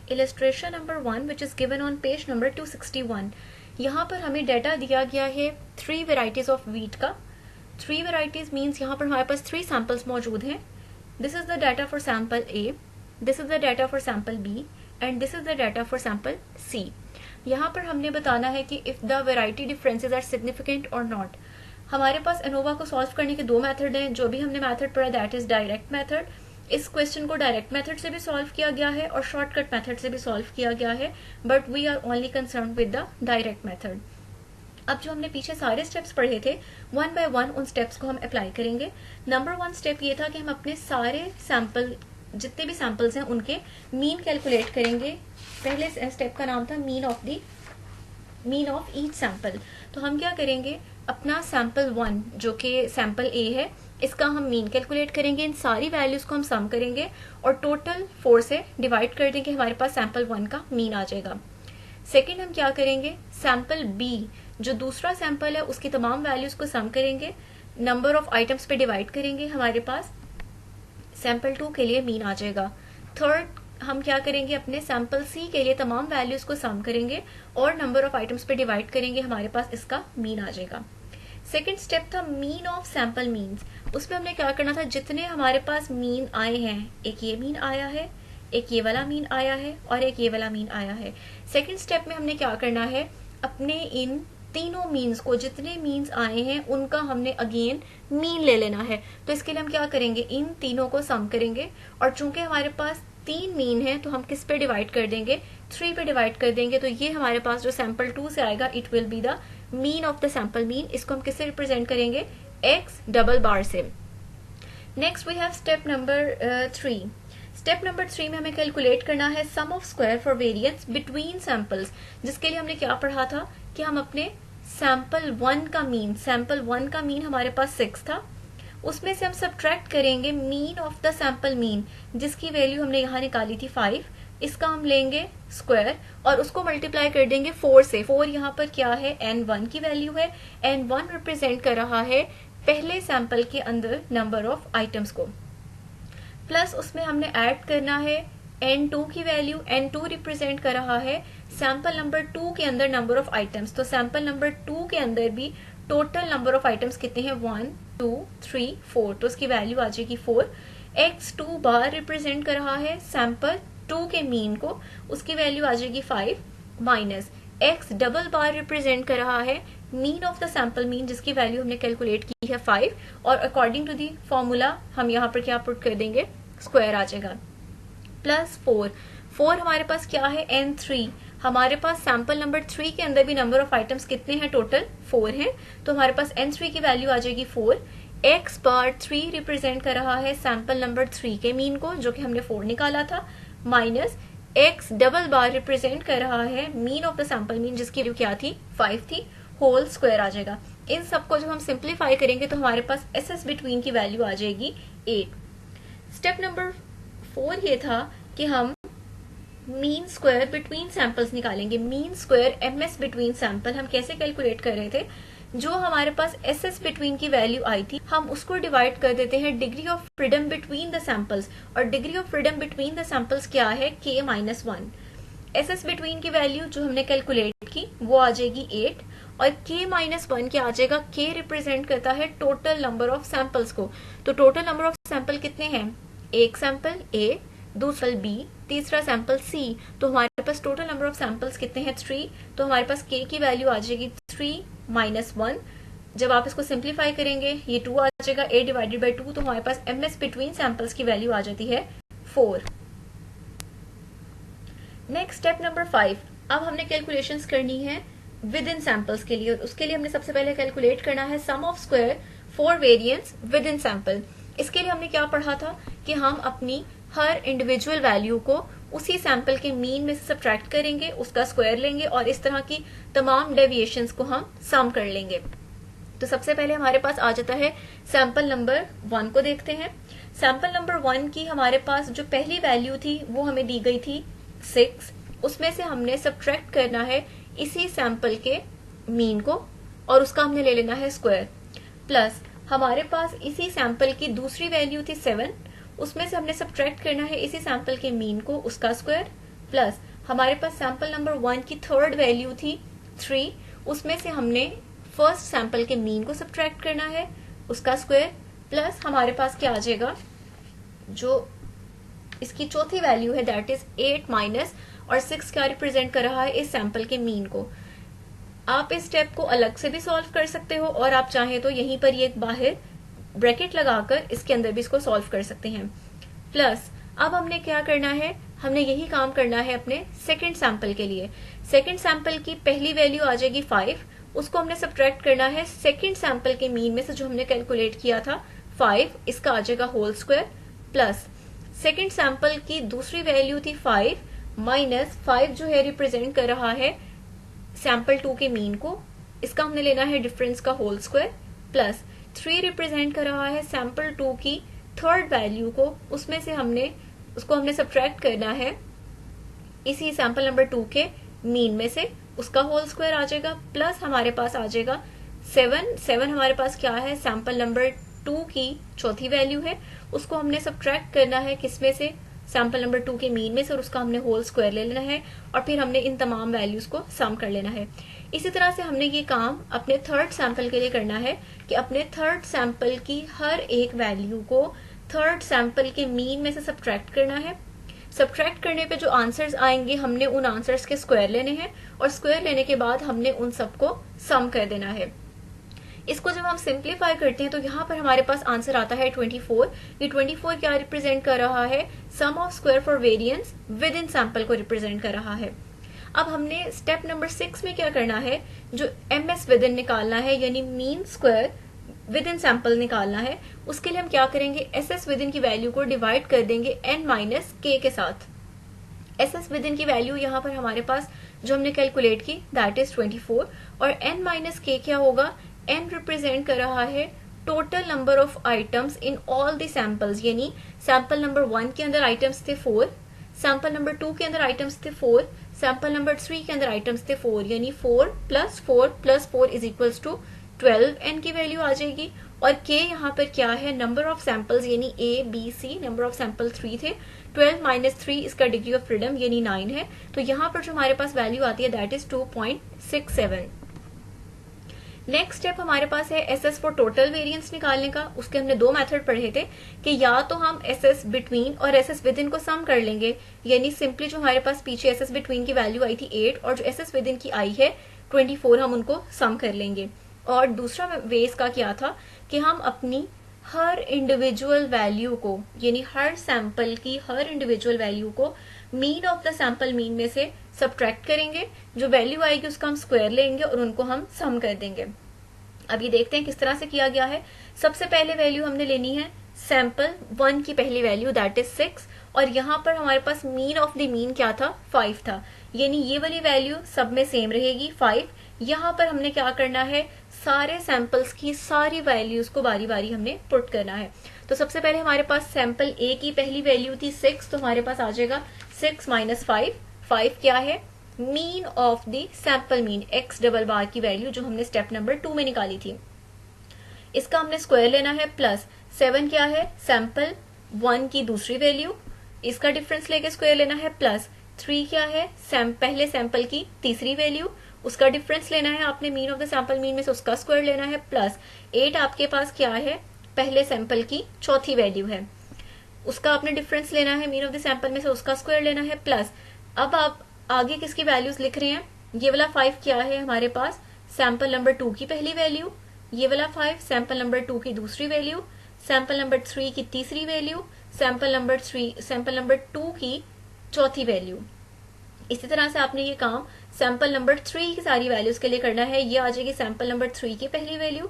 illustration number 1 which is given on page number 261. यहाँ पर हमें डाटा दिया गया है 3 varieties of wheat का. 3 varieties means यहाँ पर हमारे पास 3 samples मौजूद हैं. This is the data for sample A, this is the data for sample B and this is the data for sample C. यहाँ पर हमने बताना है कि if the variety differences are significant or not. हमारे पास ANOVA को solve करने के 2 मेथड हैं. जो भी हमने मेथड पढ़ा दैट इज डायरेक्ट मेथड. इस क्वेश्चन को डायरेक्ट मेथड से भी सॉल्व किया गया है और शॉर्टकट मेथड से भी सॉल्व किया गया है, but we are only concern with the direct method. अब जो हमने पीछे सारे स्टेप्स पढ़े थे, 1 बाय 1 उन स्टेप्स को हम अप्लाई करेंगे. नंबर 1 स्टेप ये था कि हम अपने सारे सैंपल, जितने भी सैंपल्स हैं उनके मीन कैलकुलेट करेंगे. पहले स्टेप का नाम था मीन ऑफ ईच सैंपल. तो हम क्या करेंगे, अपना सैंपल 1 जो कि सैंपल ए है, इसका हम मीन कैलकुलेट करेंगे. इन सारी वैल्यूज को हम सम करेंगे और टोटल 4 से डिवाइड कर देंगे. हमारे पास सैंपल 1 का मीन आ जाएगा. सेकंड हम क्या करेंगे, सैंपल बी जो दूसरा सैंपल है उसकी तमाम वैल्यूज को सम करेंगे, नंबर ऑफ आइटम्स पे डिवाइड करेंगे. हमारे पास सैंपल 2 के लिए मीन आ जाएगा. थर्ड हम क्या करेंगे, अपने सैंपल सी के लिए तमाम वैल्यूज को सम करेंगे और नंबर ऑफ आइटम्स पे डिवाइड करेंगे. हमारे पास इसका मीन आ जाएगा. सेकेंड स्टेप था मीन ऑफ सैंपल मीन्स. उसमें हमने क्या करना था, जितने हमारे पास मीन आए हैं, एक ये मीन आया है, एक ये वाला मीन आया है और एक ये वाला मीन आया है. सेकेंड स्टेप में हमने क्या करना है, अपने इन तीनों मीन्स को, जितने मीन्स आए हैं उनका हमने अगेन मीन ले लेना है. तो इसके लिए हम क्या करेंगे, इन तीनों को सम करेंगे और चूंकि हमारे पास 3 मीन है तो हम किस पे डिवाइड कर देंगे, 3 पे डिवाइड कर देंगे. तो ये हमारे पास जो सैंपल 2 से आएगा, it will be the mean of the sample mean. इसको हम किससे रिप्रेजेंट करेंगे, x डबल बार से. Next we have step number 3. Step number 3 में हमें कैलकुलेट करना है sum of square for variance between samples. जिसके लिए हमने क्या पढ़ा था कि हम अपने सैंपल 1 का मीन हमारे पास 6 था, उसमें से हम सब्ट्रैक्ट करेंगे mean of the sample mean जिसकी वैल्यू हमने यहाँ निकाली थी 5. इसका हम लेंगे स्क्वायर और उसको मल्टीप्लाई कर देंगे 4 से. 4 यहाँ पर क्या है, n1 की वैल्यू है. n1 रिप्रेजेंट कर रहा है पहले सैंपल के अंदर नंबर ऑफ आइटम्स को, प्लस उसमें हमने ऐड करना है n2 की वैल्यू. n2 रिप्रेजेंट कर रहा है सैंपल नंबर 2 के अंदर नंबर ऑफ आइटम्स. तो सैंपल नंबर 2 के अंदर भी टोटल नंबर ऑफ आइटम्स कितने हैं, 1 2 3 4, तो उसकी वैल्यू आ जाएगी 4. x2 बार रिप्रेजेंट कर रहा है सैंपल 2 के मीन को, उसकी वैल्यू आ जाएगी 5, माइनस x डबल बार रिप्रेजेंट कर रहा है mean of the sample mean जिसकी वैल्यू हमने कैलकुलेट की है 5, और अकॉर्डिंग टू दी फॉर्मूला हम यहाँ पर क्या पुट कर देंगे, स्क्वायर आ जाएगा. प्लस 4 हमारे पास क्या है, n3. हमारे पास सैंपल नंबर 3 के अंदर भी नंबर ऑफ आइटम्स कितने हैं, टोटल 4 हैं. तो हमारे पास n3 की वैल्यू आ जाएगी 4. x बार 3 रिप्रेजेंट कर रहा है सैंपल नंबर 3 के मीन को जो कि हमने 4 निकाला था, माइनस x डबल बार रिप्रेजेंट कर रहा है mean of the sample mean जिसकी वैल्यू क्या थी, 5 थी, होल स्क्वायर आ जाएगा. इन सबको जब हम सिंप्लीफाई करेंगे तो हमारे पास एस बिटवीन की वैल्यू आ जाएगी 8. स्टेप नंबर 4 ये था कि हम मीन स्क्वायर बिटवीन सैंपल्स निकालेंगे. Mean square MS between sample हम कैसे कैलकुलेट कर रहे थे, जो हमारे पास एस बिटवीन की वैल्यू आई थी हम उसको डिवाइड कर देते हैं degree of freedom between the samples, और degree of freedom between the samples क्या है, k-1. एस बिटवीन की वैल्यू जो हमने कैलकुलेट की वो आ जाएगी 8 और k-1 क्या आ जाएगा, k रिप्रेजेंट करता है टोटल नंबर ऑफ सैंपल्स को. तो टोटल नंबर ऑफ सैंपल कितने हैं, एक सैंपल A, दूसरा B, तीसरा सैंपल C. तो हमारे पास टोटल नंबर ऑफ सैंपल्स कितने हैं, 3. तो हमारे पास k की वैल्यू आ जाएगी 3 माइनस 1. जब आप इसको सिंप्लीफाई करेंगे ये 2 आ जाएगा, 8 डिवाइडेड बाई 2. तो हमारे पास ms बिटवीन सैंपल्स की वैल्यू आ जाती है 4. Next step number 5. अब हमने कैलकुलेशंस करनी है विद इन सैंपल्स के लिए, और उसके लिए हमने सबसे पहले कैलकुलेट करना है sum of square for variance within sample. इसके लिए हमने क्या पढ़ा था कि हम अपनी हर इंडिविजुअल वैल्यू को उसी सैंपल के मीन में से सब्ट्रैक्ट करेंगे, उसका स्क्वायर लेंगे और इस तरह की तमाम डेविएशंस को हम सम कर लेंगे. तो सबसे पहले हमारे पास आ जाता है सैंपल नंबर 1 को देखते हैं. सैंपल नंबर 1 की हमारे पास जो पहली वैल्यू थी वो हमें दी गई थी 6. उसमें से हमने सब्ट्रैक्ट करना है इसी सैंपल के मीन को और उसका हमने ले लेना है स्क्वायर. प्लस हमारे पास इसी सैंपल की दूसरी वैल्यू थी 7. उसमें से हमने सब्ट्रैक्ट करना है इसी सैंपल के मीन को, उसका स्क्वायर, प्लस हमारे पास सैंपल नंबर 1 की थर्ड वैल्यू थी 3, उसमें से हमने फर्स्ट सैंपल के मीन को सब्ट्रैक्ट करना है, उसका स्क्वायर, प्लस हमारे पास क्या आ जाएगा, जो इसकी चौथी वैल्यू है दैट इज 8 माइनस, और 6 क्या रिप्रेजेंट कर रहा है, इस सैंपल के मीन को। आप इस स्टेप को अलग से भी सॉल्व कर सकते हो, और आप चाहें तो यहीं पर ये एक बाहर ब्रैकेट लगाकर इसके अंदर भी इसको सॉल्व कर सकते हैं। प्लस अब हमने क्या करना है, हमने यही काम करना है अपने सेकंड सैंपल के लिए। सेकंड सैंपल की पहली वैल्यू आ जाएगी 5, उसको हमने सब्ट्रैक्ट करना है सेकंड सैंपल के मीन में से जो हमने कैलकुलेट किया था 5, इसका आ जाएगा whole square, plus second sample की दूसरी वैल्यू थी 5 माइनस 5 जो है रिप्रेजेंट कर रहा है सैंपल 2 के मीन को, इसका हमने लेना है डिफरेंस का होल स्क्वायर, प्लस 3 रिप्रेजेंट कर रहा है सैंपल 2 की थर्ड वैल्यू को, उसमें से हमने सब्ट्रैक्ट करना है इसी सैंपल नंबर 2 के मीन में से, उसका होल स्क्वायर आ जाएगा, प्लस हमारे पास आ जाएगा 7 हमारे पास क्या है, सैंपल नंबर 2 की चौथी वैल्यू है, उसको हमने सब्ट्रैक्ट करना है किसमें से, सैंपल नंबर 2 के मीन में से, और उसका हमने होल स्क्वायर ले लेना है, और फिर हमने इन तमाम वैल्यूज को सम कर लेना है। इसी तरह से हमने ये काम अपने थर्ड सैंपल के लिए करना है कि अपने थर्ड सैंपल की हर एक वैल्यू को थर्ड सैंपल के मीन में से सब्ट्रैक्ट करना है। सब्ट्रैक्ट करने पे जो आंसर्स आएंगे हमने उन आंसर्स के स्क्वायर लेने हैं, और स्क्वायर लेने के बाद हमने उन सबको सम कर देना है। इसको जब हम सिंप्लीफाई करते हैं तो यहाँ पर हमारे पास आंसर आता है 24। ये 24 क्या रिप्रेजेंट कर रहा है, sum of square for variance within sample को रिप्रेजेंट कर रहा है। अब हमने स्टेप नंबर 6 में क्या करना है, जो एमएस विद इन निकालना है, यानी mean square with in sample निकालना है। उसके लिए हम क्या करेंगे, एस एस विद इन की वैल्यू को डिवाइड कर देंगे एन माइनस के के साथ। एस एस विद इन की वैल्यू यहाँ पर हमारे पास जो हमने कैलकुलेट की दैट इज 24, और एन माइनस के क्या होगा, एन रिप्रेजेंट कर रहा है total number of items in all the samples, यानी सैंपल नंबर 1 के अंदर आइटम्स थे 4, सैंपल नंबर 2 के अंदर आइटम्स थे 4, सैंपल नंबर 3 के अंदर आइटम्स थे 4, यानी 4 plus 4 plus 4 is equals to 12 n की वैल्यू आ जाएगी। और के यहाँ पर क्या है, नंबर ऑफ सैंपल्स यानी a b c, number of sample 3 थे, 12 माइनस 3 इसका डिग्री ऑफ फ्रीडम यानी 9 है, तो यहाँ पर जो हमारे पास वैल्यू आती है दैट इज 2.67। नेक्स्ट स्टेप हमारे पास है S S for total variance निकालने का। उसके हमने दो मेथड पढ़े थे कि या तो हम एस एस बिटवीन और एस एस विद इन को सम कर लेंगे, यानी सिंपली जो हमारे पास पीछे एस एस बिटवीन की वैल्यू आई थी 8 और जो एस एस विद इन की आई है 24, हम उनको सम कर लेंगे। और दूसरा वे इसका क्या था कि हम अपनी हर इंडिविजुअल वैल्यू को, यानी हर सैंपल की हर इंडिविजुअल वैल्यू को mean of the sample mean में से सब्ट्रैक्ट करेंगे, जो वैल्यू आएगी उसका हम स्क्वायर लेंगे और उनको हम सम कर देंगे। अब ये देखते हैं किस तरह से किया गया है। सबसे पहले वैल्यू हमने लेनी है सैंपल 1 की पहली वैल्यू दैट इज 6, और यहाँ पर हमारे पास मीन ऑफ द मीन क्या था, 5 था, यानी ये वाली वैल्यू सब में सेम रहेगी 5। यहाँ पर हमने क्या करना है, सारे सैंपल्स की सारी वैल्यूज को बारी बारी हमने पुट करना है। तो सबसे पहले हमारे पास सैंपल ए की पहली वैल्यू थी 6, तो हमारे पास आ जाएगा 6 माइनस 5। 5 क्या है, mean of the sample mean, x double bar की वैल्यू जो हमने स्टेप नंबर 2 में निकाली थी, इसका हमने स्क्वायर लेना है। प्लस 7 क्या है, सैंपल 1 की दूसरी वैल्यू, इसका डिफरेंस लेके स्क्वायर लेना है। प्लस 3 क्या है, पहले सैंपल की तीसरी वैल्यू, उसका डिफरेंस लेना है आपने mean of the sample mean में से, उसका स्क्वायर लेना है। प्लस 8 आपके पास क्या है, पहले सैंपल की चौथी वैल्यू है, उसका आपने डिफरेंस लेना है मीन ऑफ द सैंपल में से, उसका स्क्वायर लेना है। प्लस अब आप आगे किसकी वैल्यूज लिख रहे हैं, ये वाला 5 क्या है हमारे पास, सैंपल नंबर 2 की पहली वैल्यू, ये वाला 5 सैंपल नंबर 2 की दूसरी वैल्यू, सैंपल नंबर 3 की तीसरी वैल्यू, सैंपल नंबर 2 की चौथी वैल्यू। इसी तरह से आपने ये काम सैंपल नंबर 3 की सारी वैल्यूज के लिए करना है। ये आ जाएगी सैंपल नंबर 3 की पहली वैल्यू,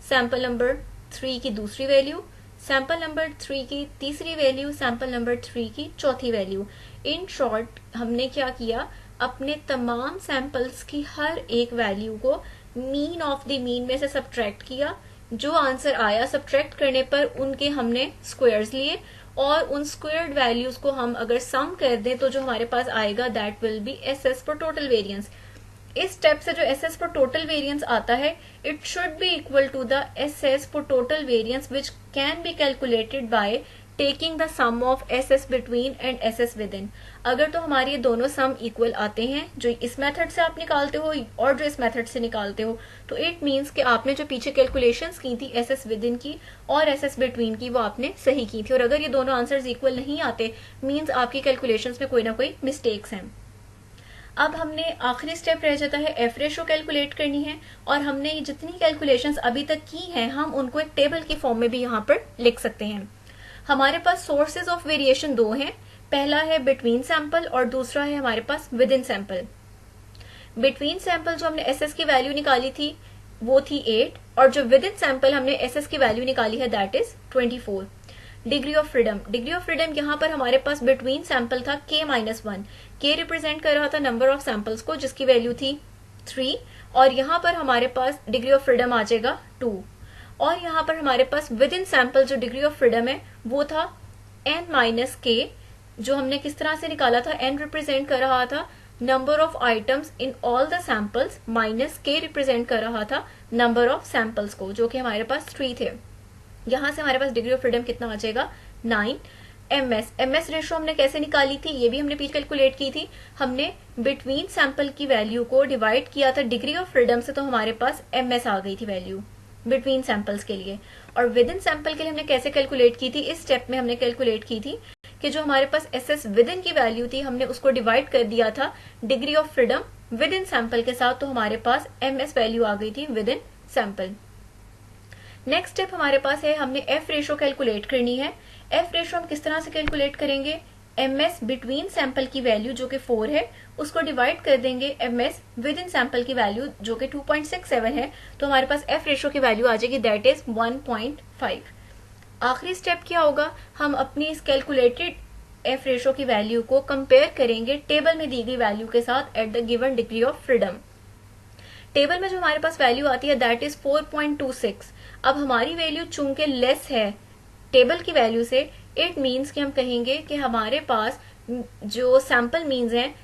सैंपल नंबर 3 की दूसरी वैल्यू, सैंपल नंबर 3 की तीसरी वैल्यू, सैंपल नंबर 3 की चौथी वैल्यू। इन शॉर्ट हमने क्या किया, अपने तमाम सैंपल्स की हर एक वैल्यू को मीन ऑफ द मीन में से सब्ट्रैक्ट किया, जो आंसर आया सब्ट्रैक्ट करने पर उनके हमने स्क्वायर्स लिए, और उन स्क्वायर्ड वैल्यूज को हम अगर सम कर दें तो जो हमारे पास आएगा that will be S S for total variance. इस स्टेप से जो S S for total variance आता है it should be equal to the S S for total variance which can be calculated by taking the sum of S S between and S S within. अगर तो हमारे ये दोनों sum equal आते हैं, जो इस मेथड से आप निकालते हो और जो इस मेथड से निकालते हो, तो इट मीन्स कि आपने जो पीछे कैलकुलेशंस की थी एस एस विद इन की और एस एस बिटवीन की, वो आपने सही की थी। और अगर ये दोनों आंसर्स इक्वल नहीं आते, मीन्स आपकी कैलकुलेशंस में कोई ना कोई मिस्टेक्स हैं। अब हमने आखिरी स्टेप रह जाता है एफ रेशो कैलकुलेट करनी है, और हमने जितनी कैलकुलेशंस अभी तक की हैं हम उनको एक टेबल की फॉर्म में भी यहाँ पर लिख सकते हैं। हमारे पास सोर्सेज ऑफ वेरिएशन दो हैं, पहला है बिटवीन सैंपल और दूसरा है हमारे पास within sample. Between sample जो हमने एस एस की वैल्यू निकाली थी वो थी 8, और जो विद इन सैंपल हमने एस एस की वैल्यू निकाली है that is 24। Degree of freedom, degree of freedom यहाँ पर हमारे पास बिटवीन सैंपल था k-1, k रिप्रेजेंट कर रहा था नंबर ऑफ सैंपल्स को जिसकी वैल्यू थी 3, और यहाँ पर हमारे पास डिग्री ऑफ फ्रीडम आ जाएगा 2, और यहाँ पर हमारे पास विद इन सैंपल जो डिग्री ऑफ फ्रीडम है वो था n-k, जो हमने किस तरह से निकाला था, n रिप्रेजेंट कर रहा था number of items in all the samples, minus k represent कर रहा था नंबर ऑफ सैंपल्स को, जो कि हमारे पास 3 थे। यहाँ से हमारे पास डिग्री ऑफ फ्रीडम कितना आ जाएगा 9। एमएस रेशो हमने कैसे निकाली थी, ये भी हमने पीछे कैलकुलेट की थी। हमने बिटवीन सैंपल की वैल्यू को डिवाइड किया था डिग्री ऑफ फ्रीडम से, तो हमारे पास एमएस आ गई थी वैल्यू बिटवीन सैंपल्स के लिए। और विद इन सैंपल के लिए हमने कैसे कैलकुलेट की थी, इस स्टेप में हमने कैलकुलेट की थी कि जो हमारे पास एस एस विद इन की वैल्यू थी हमने उसको डिवाइड कर दिया था degree of freedom within sample के साथ, तो हमारे पास एमएस वैल्यू आ गई थी with in sample. Next step हमारे पास है, हमने एफ रेशो कैलकुलेट करनी है। एफ रेशो हम किस तरह से कैलकुलेट करेंगे, एमएस बिटवीन सैंपल की वैल्यू जो कि 4 है उसको डिवाइड कर देंगे एमएस विद इन सैंपल की वैल्यू जो कि 2.67 है, तो हमारे पास एफ रेशो की वैल्यू आ जाएगी दैट इज 1.5। आखिरी स्टेप क्या होगा, हम अपनी इस कैलकुलेटेड एफ रेशो की वैल्यू को कंपेयर करेंगे टेबल में दी गई वैल्यू के साथ at the given degree of freedom. Table में जो हमारे पास वैल्यू आती है दैट इज 4.26। अब हमारी वैल्यू चूंकि लेस है टेबल की वैल्यू से, इट मीन्स कि हम कहेंगे कि हमारे पास जो सैंपल मीन्स हैं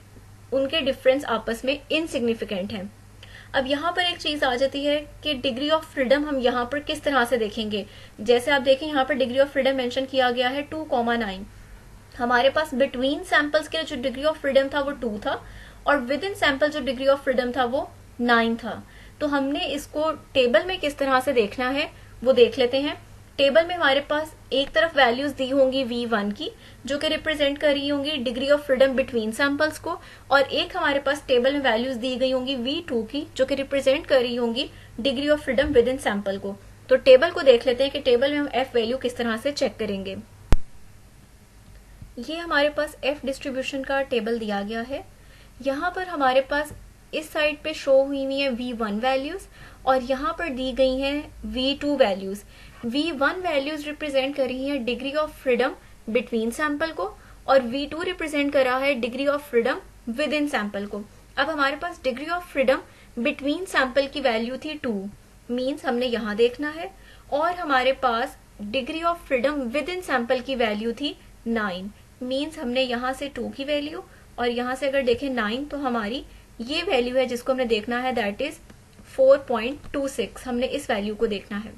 उनके डिफरेंस आपस में इनसिग्निफिकेंट हैं। अब यहाँ पर एक चीज आ जाती है कि डिग्री ऑफ फ्रीडम हम यहाँ पर किस तरह से देखेंगे। जैसे आप देखें यहाँ पर डिग्री ऑफ फ्रीडम मेंशन किया गया है 2,9। हमारे पास बिटवीन सैंपल्स के जो डिग्री ऑफ फ्रीडम था वो 2 था, और विद इन सैंपल जो डिग्री ऑफ फ्रीडम था वो 9 था। तो हमने इसको टेबल में किस तरह से देखना है वो देख लेते हैं। टेबल में हमारे पास एक तरफ वैल्यूज दी होंगी V1 की जो कि रिप्रेजेंट कर रही होंगी degree of freedom between samples को, और एक हमारे पास टेबल में वैल्यूज दी गई होंगी V2 की जो कि रिप्रेजेंट कर रही होंगी degree of freedom within sample को। तो टेबल को देख लेते हैं कि टेबल में हम एफ वैल्यू किस तरह से चेक करेंगे। ये हमारे पास एफ डिस्ट्रीब्यूशन का टेबल दिया गया है। यहाँ पर हमारे पास इस साइड पे शो हुई है V1 वैल्यूज और यहाँ पर दी गई हैं V2 values. V1 values represent कर रही है degree of freedom between sample को, और V2 रिप्रेजेंट कर रहा है degree of freedom within sample को। अब हमारे पास degree of freedom between sample की वैल्यू थी 2, मीन्स हमने यहाँ देखना है, और हमारे पास degree of freedom within sample की वैल्यू थी 9, मीन्स हमने यहाँ से 2 की वैल्यू और यहाँ से अगर देखें 9, तो हमारी ये वैल्यू है जिसको हमने देखना है दैट इज 4.26। हमने इस वैल्यू को देखना है।